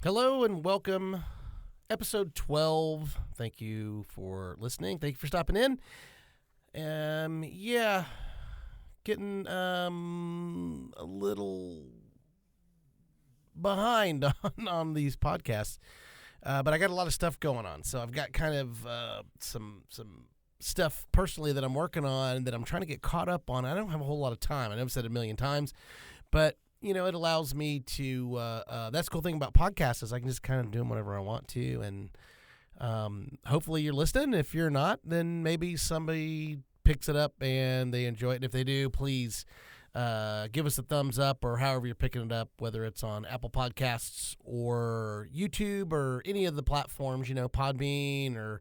Hello and welcome. Episode 12. Thank you for listening. Thank you for stopping in. Getting a little behind on these podcasts. But I got a lot of stuff going on. So I've got kind of some stuff personally that I'm working on that I'm trying to get caught up on. I don't have a whole lot of time. I know I've said it a million times, but it allows me to, that's the cool thing about podcasts is I can just kind of do them whenever I want to. And hopefully you're listening. If you're not, then maybe somebody picks it up and they enjoy it. And if they do, please give us a thumbs up or however you're picking it up, whether it's on Apple Podcasts or YouTube or any of the platforms, Podbean or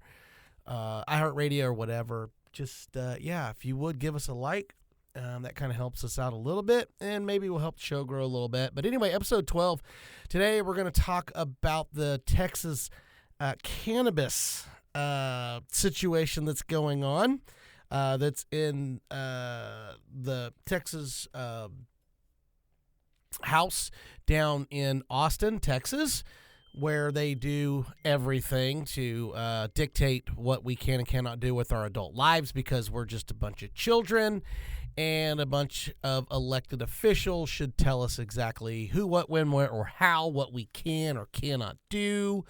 iHeartRadio or whatever. Just, if you would give us a like. That kind of helps us out a little bit, and maybe will help the show grow a little bit. But anyway, episode 12. Today we're going to talk about the Texas cannabis situation that's going on. That's in the Texas House down in Austin, Texas, where they do everything to dictate what we can and cannot do with our adult lives because we're just a bunch of children. And a bunch of elected officials should tell us exactly who, what, when, where, or how, what we can or cannot do,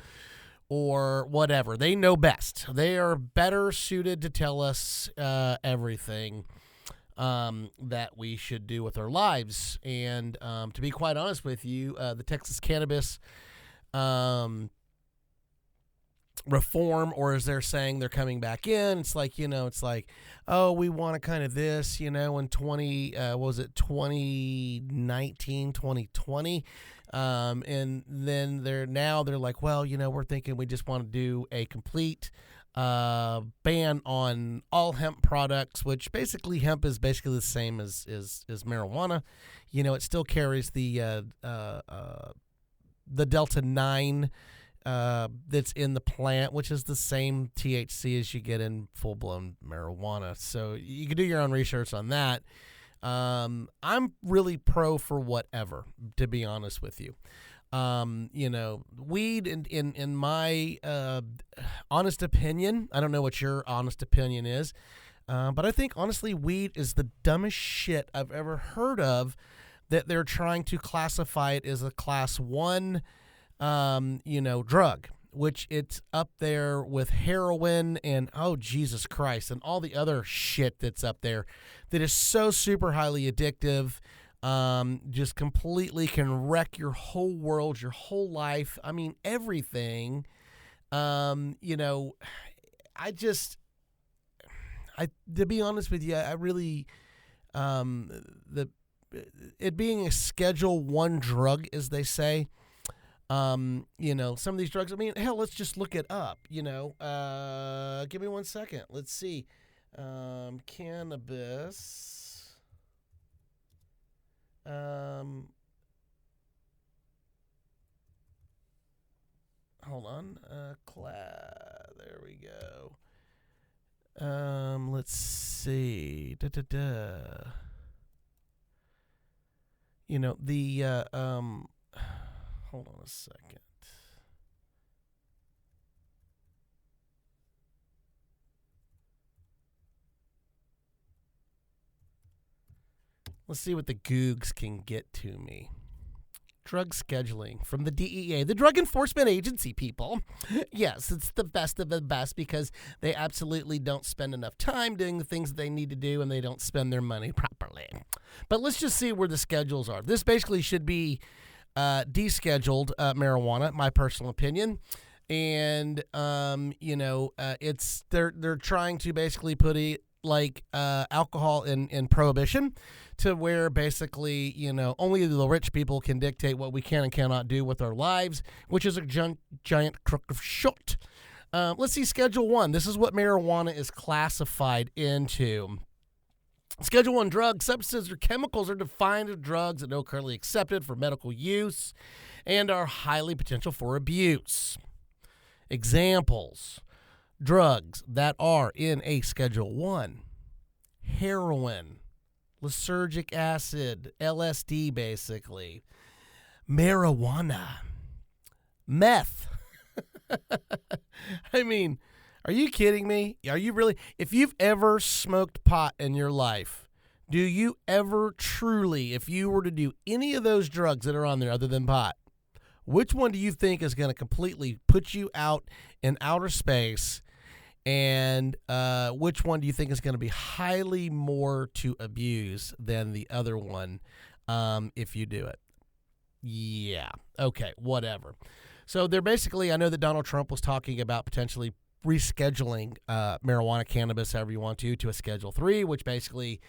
or whatever. They know best. They are better suited to tell us everything that we should do with our lives. And to be quite honest with you, the Texas cannabis reform, or as they're saying they're coming back in, it's like, oh, we want to kind of this, in 2019, 2020. And then they're like, well, we're thinking we just want to do a complete ban on all hemp products, which basically hemp is basically the same as marijuana. It still carries the Delta 9 that's in the plant, which is the same THC as you get in full-blown marijuana. So you can do your own research on that. I'm really pro for whatever, to be honest with you. Weed, in my honest opinion, I don't know what your honest opinion is, but I think, honestly, weed is the dumbest shit I've ever heard of, that they're trying to classify it as a class 1 drug, which it's up there with heroin and, oh, Jesus Christ, and all the other shit that's up there that is so super highly addictive, just completely can wreck your whole world, your whole life. I mean, everything. To be honest with you, I really, it being a Schedule 1 drug, as they say, some of these drugs, I mean, hell, let's just look it up, give me 1 second. Let's see. Cannabis. Hold on. There we go. Let's see. Hold on a second. Let's see what the Googs can get to me. Drug scheduling from the DEA, the Drug Enforcement Agency, people. Yes, it's the best of the best because they absolutely don't spend enough time doing the things that they need to do, and they don't spend their money properly. But let's just see where the schedules are. This basically should be descheduled marijuana, my personal opinion, and it's they're trying to basically put it like alcohol in prohibition, to where basically only the rich people can dictate what we can and cannot do with our lives, which is a giant crook of shit. Let's see Schedule 1. This is what marijuana is classified into. Schedule 1 drugs, substances, or chemicals are defined as drugs that are currently accepted for medical use and are highly potential for abuse. Examples: drugs that are in a Schedule 1: heroin, lysergic acid, LSD basically, marijuana, Meth. I mean, are you kidding me? Are you really? If you've ever smoked pot in your life, do you ever truly, if you were to do any of those drugs that are on there other than pot, which one do you think is going to completely put you out in outer space? And which one do you think is going to be highly more to abuse than the other one if you do it? Yeah. Okay, whatever. So they're basically, I know that Donald Trump was talking about potentially rescheduling marijuana, cannabis, however you want to a Schedule 3, which basically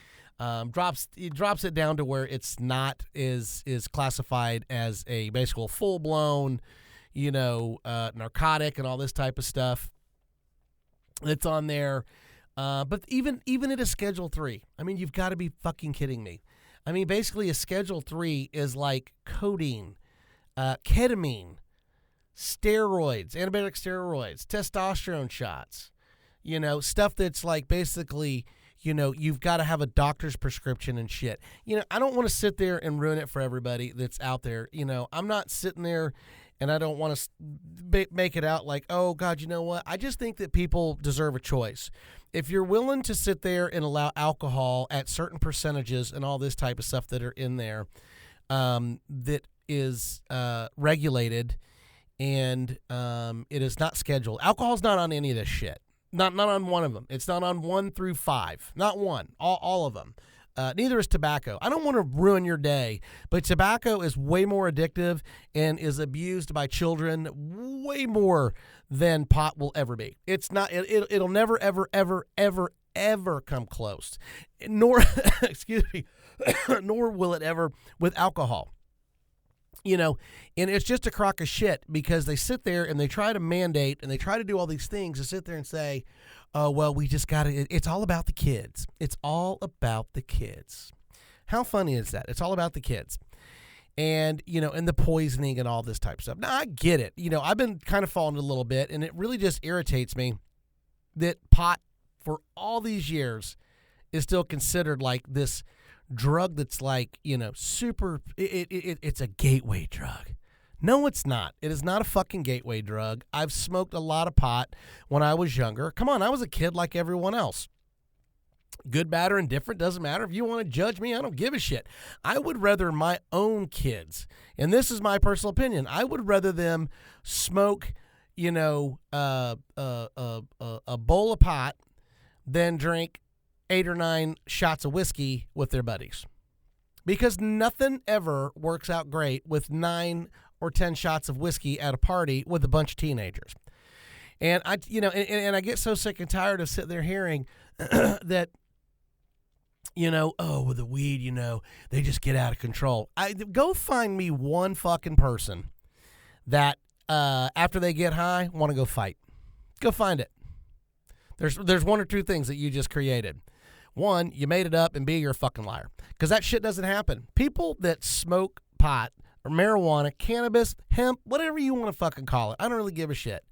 drops it down to where it's not is classified as a basically full-blown, narcotic and all this type of stuff that's on there. But even at a Schedule 3, I mean, you've got to be fucking kidding me. I mean, basically a Schedule 3 is like codeine, ketamine, steroids, antibiotic steroids, testosterone shots, stuff that's like basically, you've got to have a doctor's prescription and shit. I don't want to sit there and ruin it for everybody that's out there. I'm not sitting there and I don't want to make it out like, oh, God, you know what? I just think that people deserve a choice. If you're willing to sit there and allow alcohol at certain percentages and all this type of stuff that are in there that is regulated and it is not scheduled. Alcohol's not on any of this shit. Not on one of them. It's not on 1 through 5. Not one. All of them. Neither is tobacco. I don't want to ruin your day, but tobacco is way more addictive and is abused by children way more than pot will ever be. It's not. It'll never, ever, ever, ever, ever come close. Nor, excuse me, nor will it ever with alcohol. And it's just a crock of shit because they sit there and they try to mandate and they try to do all these things to sit there and say, oh, well, we just got to, it's all about the kids. It's all about the kids. How funny is that? It's all about the kids. And, and the poisoning and all this type of stuff. Now, I get it. I've been kind of falling a little bit, and it really just irritates me that pot for all these years is still considered like this drug that's like, super, it's a gateway drug. No, it's not. It is not a fucking gateway drug. I've smoked a lot of pot when I was younger. Come on, I was a kid like everyone else. Good, bad, or indifferent, doesn't matter. If you want to judge me, I don't give a shit. I would rather my own kids, and this is my personal opinion, I would rather them smoke, a bowl of pot than drink 8 or 9 shots of whiskey with their buddies. Because nothing ever works out great with 9 or 10 shots of whiskey at a party with a bunch of teenagers. And I get so sick and tired of sitting there hearing that, oh, with the weed, they just get out of control. Go find me one fucking person that after they get high want to go fight. Go find it. There's 1 or 2 things that you just created. 1, you made it up, and B, you're a fucking liar. Because that shit doesn't happen. People that smoke pot or marijuana, cannabis, hemp, whatever you want to fucking call it, I don't really give a shit.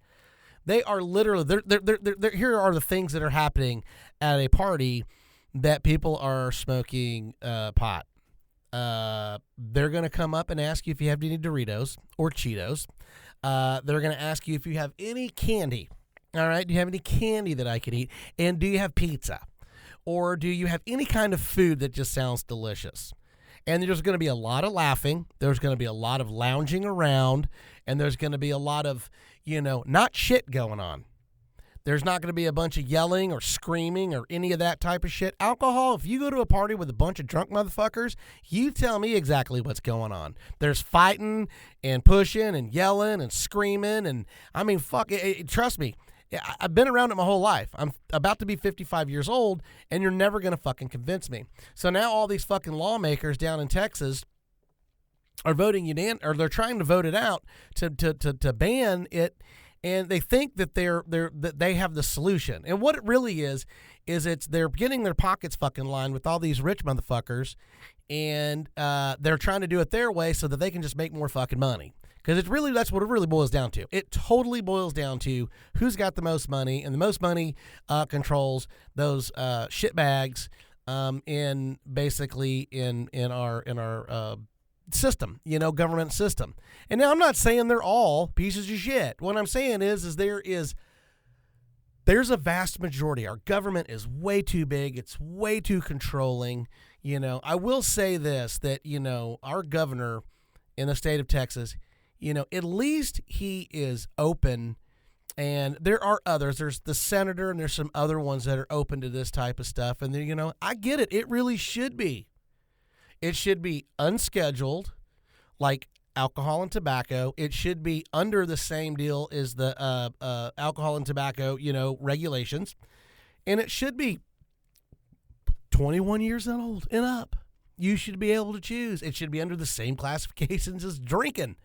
They are literally, they're here are the things that are happening at a party that people are smoking pot. They're going to come up and ask you if you have any Doritos or Cheetos. They're going to ask you if you have any candy. All right, do you have any candy that I can eat? And do you have pizza? Or do you have any kind of food that just sounds delicious? And there's going to be a lot of laughing. There's going to be a lot of lounging around. And there's going to be a lot of, not shit going on. There's not going to be a bunch of yelling or screaming or any of that type of shit. Alcohol, if you go to a party with a bunch of drunk motherfuckers, you tell me exactly what's going on. There's fighting and pushing and yelling and screaming. And, I mean, fuck, trust me. I've been around it my whole life. I'm about to be 55 years old, and you're never going to fucking convince me. So now all these fucking lawmakers down in Texas are voting or they're trying to vote it out to ban it, and they think that that they have the solution. And what it really is they're getting their pockets fucking lined with all these rich motherfuckers, and they're trying to do it their way so that they can just make more fucking money. Because that's what it really boils down to. It totally boils down to who's got the most money, and the most money controls those shit bags in our system, government system. And now I'm not saying they're all pieces of shit. What I'm saying is there's a vast majority. Our government is way too big. It's way too controlling. I will say this, that, our governor in the state of Texas, at least he is open. And there are others. There's the senator and there's some other ones that are open to this type of stuff. And then, I get it. It really should be. It should be unscheduled, like alcohol and tobacco. It should be under the same deal as the alcohol and tobacco, regulations. And it should be 21 years old and up. You should be able to choose. It should be under the same classifications as drinking.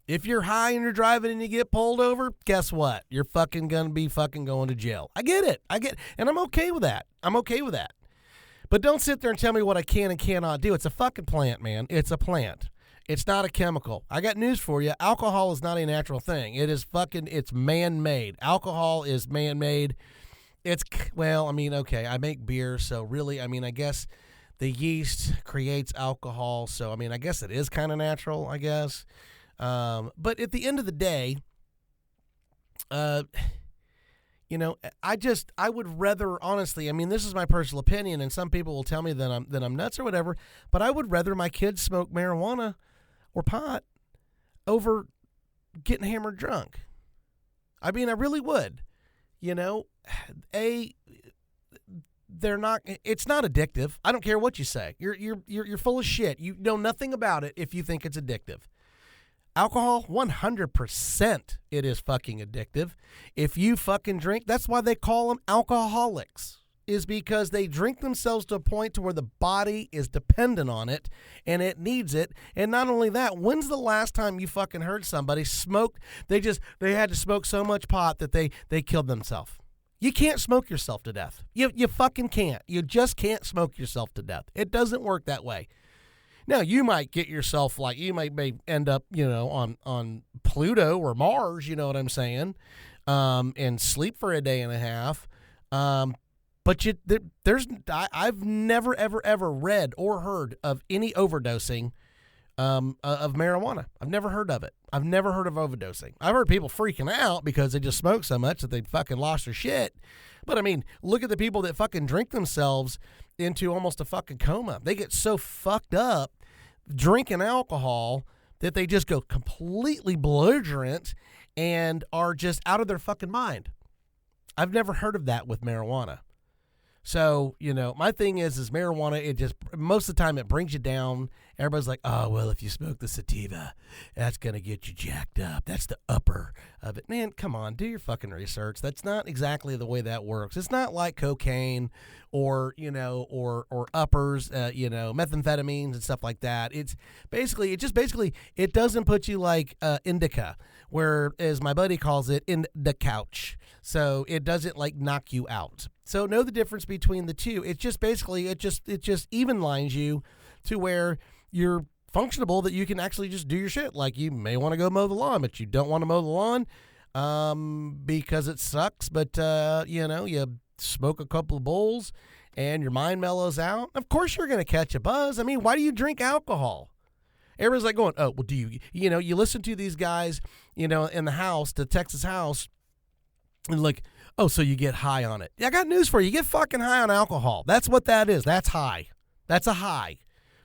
If you're high and you're driving and you get pulled over, guess what? You're fucking going to be fucking going to jail. I get it. And I'm okay with that. But don't sit there and tell me what I can and cannot do. It's a fucking plant, man. It's a plant. It's not a chemical. I got news for you. Alcohol is not a natural thing. It's man-made. Alcohol is man-made. Okay, I make beer, so really, I guess the yeast creates alcohol, so, I guess it is kind of natural, I guess. But at the end of the day, I would rather, honestly, this is my personal opinion, and some people will tell me that I'm nuts or whatever, but I would rather my kids smoke marijuana or pot over getting hammered drunk. I really would. It's not addictive. I don't care what you say. You're full of shit. You know nothing about it if you think it's addictive. Alcohol, 100% it is fucking addictive. If you fucking drink, that's why they call them alcoholics, is because they drink themselves to a point to where the body is dependent on it and it needs it. And not only that, when's the last time you fucking heard somebody smoke? They had to smoke so much pot that they killed themselves. You can't smoke yourself to death. You fucking can't. You just can't smoke yourself to death. It doesn't work that way. Now, you might get yourself, you may end up, on Pluto or Mars, you know what I'm saying, and sleep for a day and a half. But I've never, ever, ever read or heard of any overdosing of marijuana. I've never heard of it. I've never heard of overdosing. I've heard people freaking out because they just smoked so much that they fucking lost their shit. But look at the people that fucking drink themselves into almost a fucking coma. They get so fucked up drinking alcohol that they just go completely belligerent and are just out of their fucking mind. I've never heard of that with marijuana. So, my thing is marijuana, it just, most of the time it brings you down. Everybody's like, oh, well, if you smoke the sativa, that's going to get you jacked up. That's the upper of it. Man, come on, do your fucking research. That's not exactly the way that works. It's not like cocaine or, or uppers, methamphetamines and stuff like that. It doesn't put you like indica, where, as my buddy calls it, in the couch. So it doesn't knock you out. So know the difference between the two. It just even lines you to where you're functionable, that you can actually just do your shit. Like, you may want to go mow the lawn, but you don't want to mow the lawn because it sucks. But you smoke a couple of bowls and your mind mellows out. Of course you're going to catch a buzz. Why do you drink alcohol? Everyone's like going, oh, well, do you, you listen to these guys, in the house, the Texas house, and like, oh, so you get high on it. Yeah, I got news for you. You get fucking high on alcohol. That's what that is. That's high. That's a high.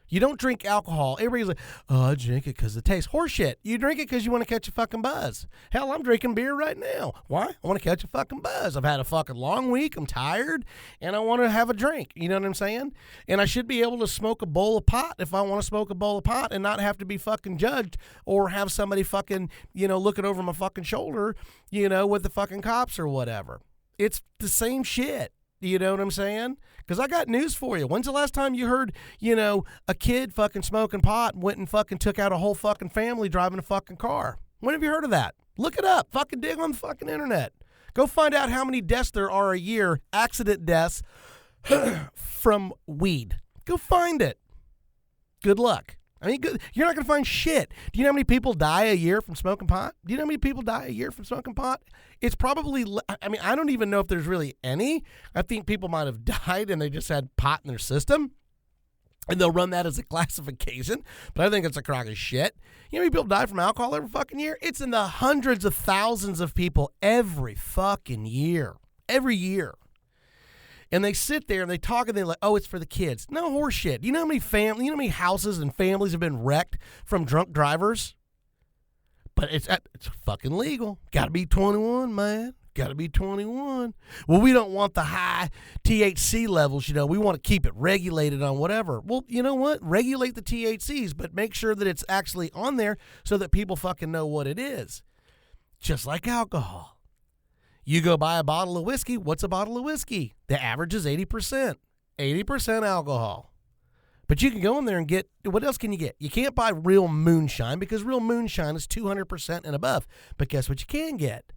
You don't drink alcohol. Everybody's like, oh, I drink it because it tastes horseshit. You drink it because you want to catch a fucking buzz. Hell, I'm drinking beer right now. Why? I want to catch a fucking buzz. I've had a fucking long week. I'm tired, and I want to have a drink. You know what I'm saying? And I should be able to smoke a bowl of pot if I want to smoke a bowl of pot and not have to be fucking judged or have somebody fucking, looking over my fucking shoulder, with the fucking cops or whatever. It's the same shit. You know what I'm saying? Because I got news for you. When's the last time you heard, a kid fucking smoking pot and went and fucking took out a whole fucking family driving a fucking car? When have you heard of that? Look it up. Fucking dig on the fucking internet. Go find out how many deaths there are a year, accident deaths, from weed. Go find it. Good luck. You're not going to find shit. Do you know how many people die a year from smoking pot? Do you know how many people die a year from smoking pot? It's probably, I don't even know if there's really any. I think people might have died and they just had pot in their system. And they'll run that as a classification, but I think it's a crock of shit. You know how many people die from alcohol every fucking year? It's in the hundreds of thousands of people every fucking year. Every year. And they sit there and they talk and they're like, oh, it's for the kids. No horseshit. You know how many houses and families have been wrecked from drunk drivers? But it's fucking legal. Got to be 21, man. Got to be 21. Well, we don't want the high THC levels, you know. We want to keep it regulated on whatever. Well, you know what? Regulate the THCs, but make sure that it's actually on there so that people fucking know what it is. Just like alcohol. You go buy a bottle of whiskey. What's a bottle of whiskey? The average is 80%. 80% alcohol. But you can go in there and get, what else can you get? You can't buy real moonshine because real moonshine is 200% and above. But guess what you can get?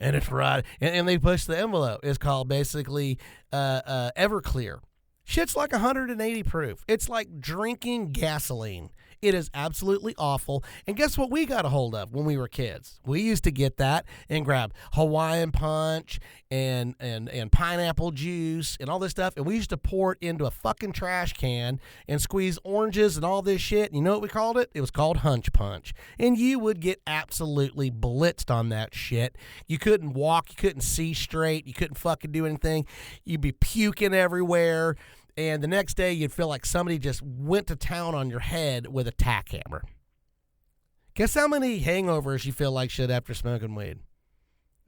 And it's right, and they push the envelope. It's called basically Everclear. Shit's like 180 proof. It's like drinking gasoline. It is absolutely awful. And guess what we got a hold of when we were kids? We used to get that and grab Hawaiian Punch and pineapple juice and all this stuff. And we used to pour it into a fucking trash can and squeeze oranges and all this shit. And you know what we called it? It was called Hunch Punch. And you would get absolutely blitzed on that shit. You couldn't walk. You couldn't see straight. You couldn't fucking do anything. You'd be puking everywhere. And the next day, you'd feel like somebody just went to town on your head with a tack hammer. Guess how many hangovers you feel like shit after smoking weed?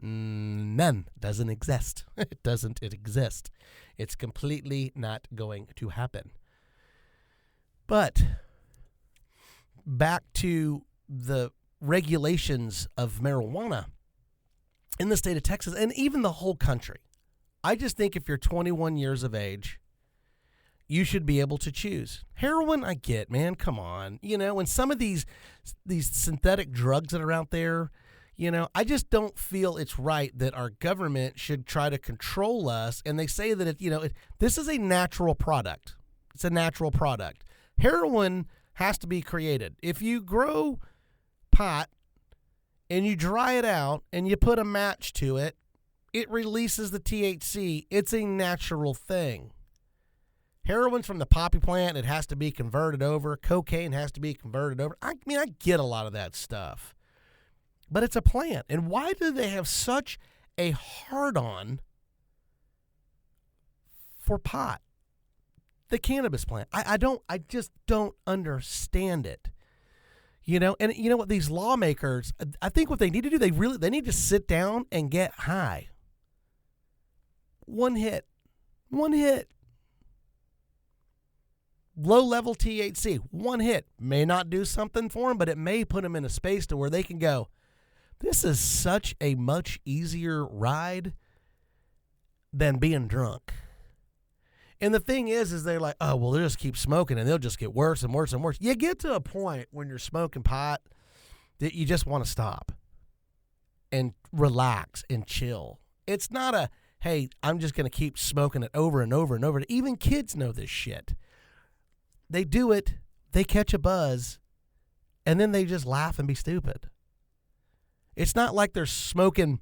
None. Doesn't exist. It doesn't exist. It's completely not going to happen. But back to the regulations of marijuana in the state of Texas and even the whole country. I just think if you're 21 years of age, you should be able to choose. Heroin, I get, man. Come on. You know, and some of these synthetic drugs that are out there, you know, I just don't feel it's right that our government should try to control us. And they say that, this is a natural product. It's a natural product. Heroin has to be created. If you grow pot and you dry it out and you put a match to it, it releases the THC. It's a natural thing. Heroin's from the poppy plant. It has to be converted over. Cocaine has to be converted over. I mean, I get a lot of that stuff. But it's a plant. And why do they have such a hard-on for pot? The cannabis plant. I just don't understand it. You know, and you know what? These lawmakers, I think what they need to do, they need to sit down and get high. One hit. Low-level THC, one hit, may not do something for them, but it may put them in a space to where they can go, this is such a much easier ride than being drunk. And the thing is they're like, oh, well, they'll just keep smoking and they'll just get worse and worse and worse. You get to a point when you're smoking pot that you just want to stop and relax and chill. It's not a, hey, I'm just going to keep smoking it over and over and over. Even kids know this shit. They do it, they catch a buzz, and then they just laugh and be stupid. It's not like they're smoking,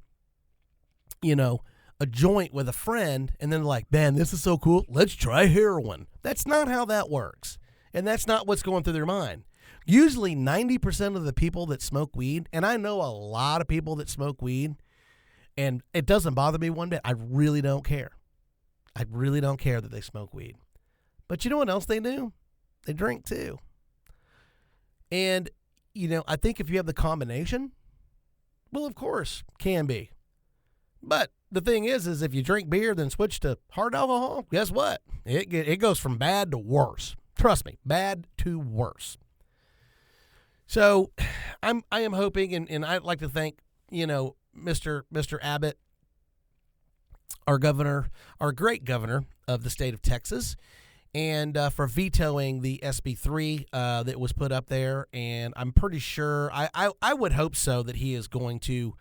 a joint with a friend, and then like, man, this is so cool, let's try heroin. That's not how that works, and that's not what's going through their mind. Usually 90% of the people that smoke weed, and I know a lot of people that smoke weed, and it doesn't bother me one bit. I really don't care. I really don't care that they smoke weed. But you know what else they do? They drink too. And, I think if you have the combination, well, of course, can be. But the thing is if you drink beer, then switch to hard alcohol, guess what? It goes from bad to worse. Trust me, bad to worse. So I am hoping, and I'd like to thank, Mr. Abbott, our governor, our great governor of the state of Texas, and for vetoing the SB3 that was put up there. And I'm pretty sure, I would hope so, that he is going to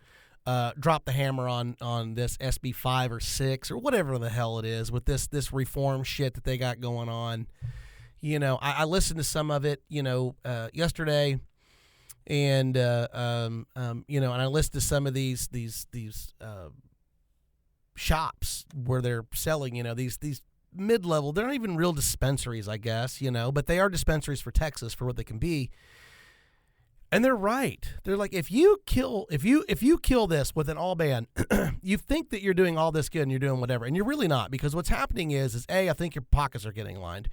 drop the hammer on this SB5 or 6 or whatever the hell it is with this reform shit that they got going on. I listened to some of it, yesterday, and and I listened to some of these shops where they're selling, these mid-level. They're not even real dispensaries, I guess, but they are dispensaries for Texas for what they can be. And they're right. They're like, if you kill this with an all ban, you think that you're doing all this good and you're doing whatever, and you're really not, because what's happening is I think your pockets are getting lined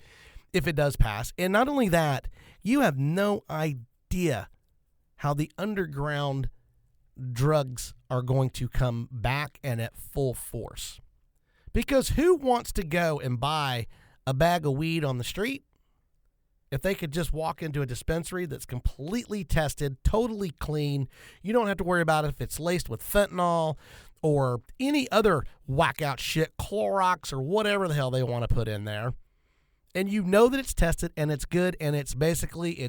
if it does pass. And not only that, you have no idea how the underground drugs are going to come back and at full force. Because who wants to go and buy a bag of weed on the street if they could just walk into a dispensary that's completely tested, totally clean? You don't have to worry about if it's laced with fentanyl or any other whack out shit, Clorox or whatever the hell they want to put in there. And you know that it's tested and it's good and it's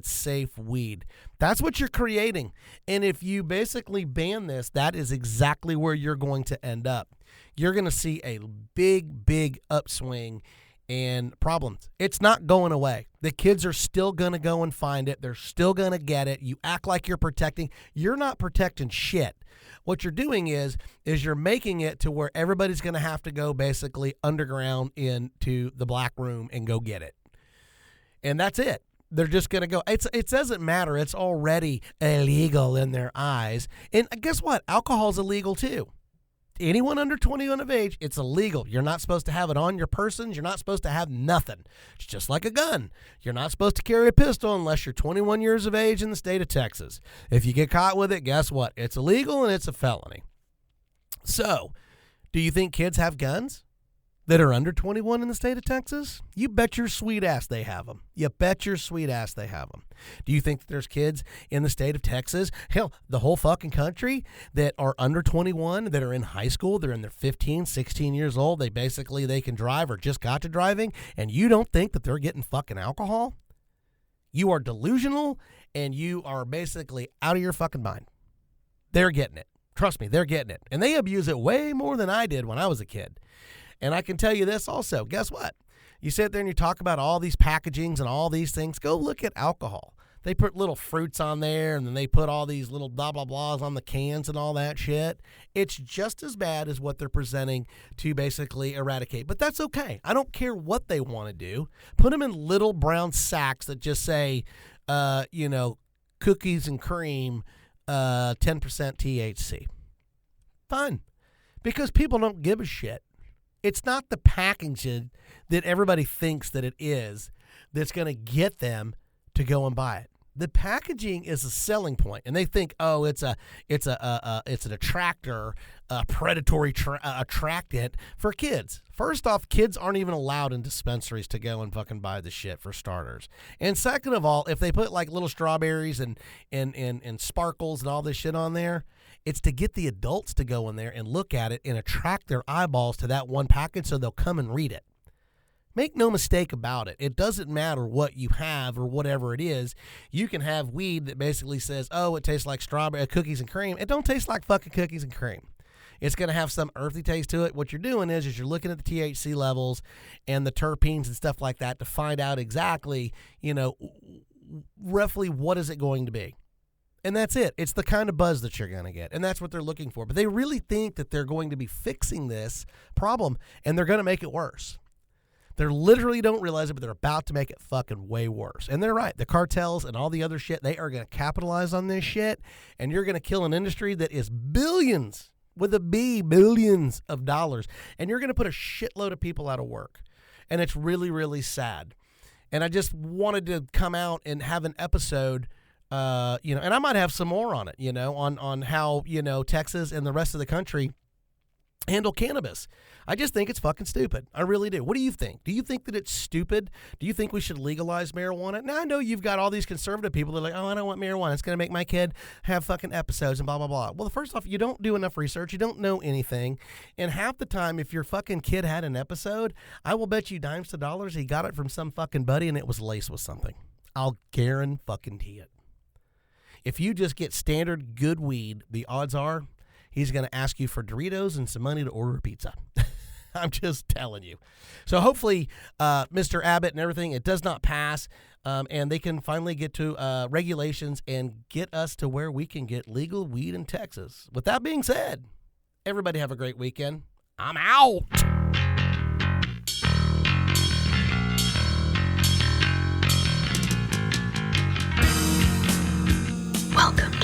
safe weed. That's what you're creating. And if you basically ban this, that is exactly where you're going to end up. You're going to see a big, big upswing and problems. It's not going away. The kids are still going to go and find it. They're still going to get it. You act like you're protecting. You're not protecting shit. What you're doing is you're making it to where everybody's going to have to go basically underground into the black room and go get it. And that's it. They're just going to go. It doesn't matter. It's already illegal in their eyes. And guess what? Alcohol's illegal too. Anyone under 21 of age, it's illegal. You're not supposed to have it on your persons. You're not supposed to have nothing. It's just like a gun. You're not supposed to carry a pistol unless you're 21 years of age in the state of Texas. If you get caught with it, guess what? It's illegal and it's a felony. So, do you think kids have guns that are under 21 in the state of Texas? You bet your sweet ass they have them. You bet your sweet ass they have them. Do you think that there's kids in the state of Texas, hell, the whole fucking country, that are under 21, that are in high school, they're in their 15, 16 years old, they can drive or just got to driving, and you don't think that they're getting fucking alcohol? You are delusional, and you are basically out of your fucking mind. They're getting it. Trust me, they're getting it. And they abuse it way more than I did when I was a kid. And I can tell you this also. Guess what? You sit there and you talk about all these packagings and all these things. Go look at alcohol. They put little fruits on there, and then they put all these little blah, blah, blahs on the cans and all that shit. It's just as bad as what they're presenting to basically eradicate. But that's okay. I don't care what they want to do. Put them in little brown sacks that just say, cookies and cream, 10% THC. Fine. Because people don't give a shit. It's not the packaging that everybody thinks that it is that's going to get them to go and buy it. The packaging is a selling point, and they think, oh, it's an attractor, a predatory attractant for kids. First off, kids aren't even allowed in dispensaries to go and fucking buy the shit, for starters. And second of all, if they put like little strawberries and sparkles and all this shit on there, it's to get the adults to go in there and look at it and attract their eyeballs to that one package so they'll come and read it. Make no mistake about it. It doesn't matter what you have or whatever it is. You can have weed that basically says, oh, it tastes like strawberry cookies and cream. It don't taste like fucking cookies and cream. It's going to have some earthy taste to it. What you're doing is you're looking at the THC levels and the terpenes and stuff like that to find out exactly, roughly what is it going to be. And that's it. It's the kind of buzz that you're going to get. And that's what they're looking for. But they really think that they're going to be fixing this problem, and they're going to make it worse. They literally don't realize it, but they're about to make it fucking way worse. And they're right. The cartels and all the other shit, they are going to capitalize on this shit, and you're going to kill an industry that is billions, with a B, billions of dollars, and you're going to put a shitload of people out of work. And it's really, really sad. And I just wanted to come out and have an episode, and I might have some more on it, on how, Texas and the rest of the country handle cannabis. I just think it's fucking stupid. I really do. What do you think? Do you think that it's stupid? Do you think we should legalize marijuana? Now, I know you've got all these conservative people that are like, oh, I don't want marijuana. It's going to make my kid have fucking episodes and blah, blah, blah. Well, first off, you don't do enough research. You don't know anything. And half the time, if your fucking kid had an episode, I will bet you dimes to dollars he got it from some fucking buddy and it was laced with something. I'll guarantee it. If you just get standard good weed, the odds are he's going to ask you for Doritos and some money to order a pizza. I'm just telling you. So hopefully, Mr. Abbott and everything, it does not pass, and they can finally get to regulations and get us to where we can get legal weed in Texas. With that being said, everybody have a great weekend. I'm out. Welcome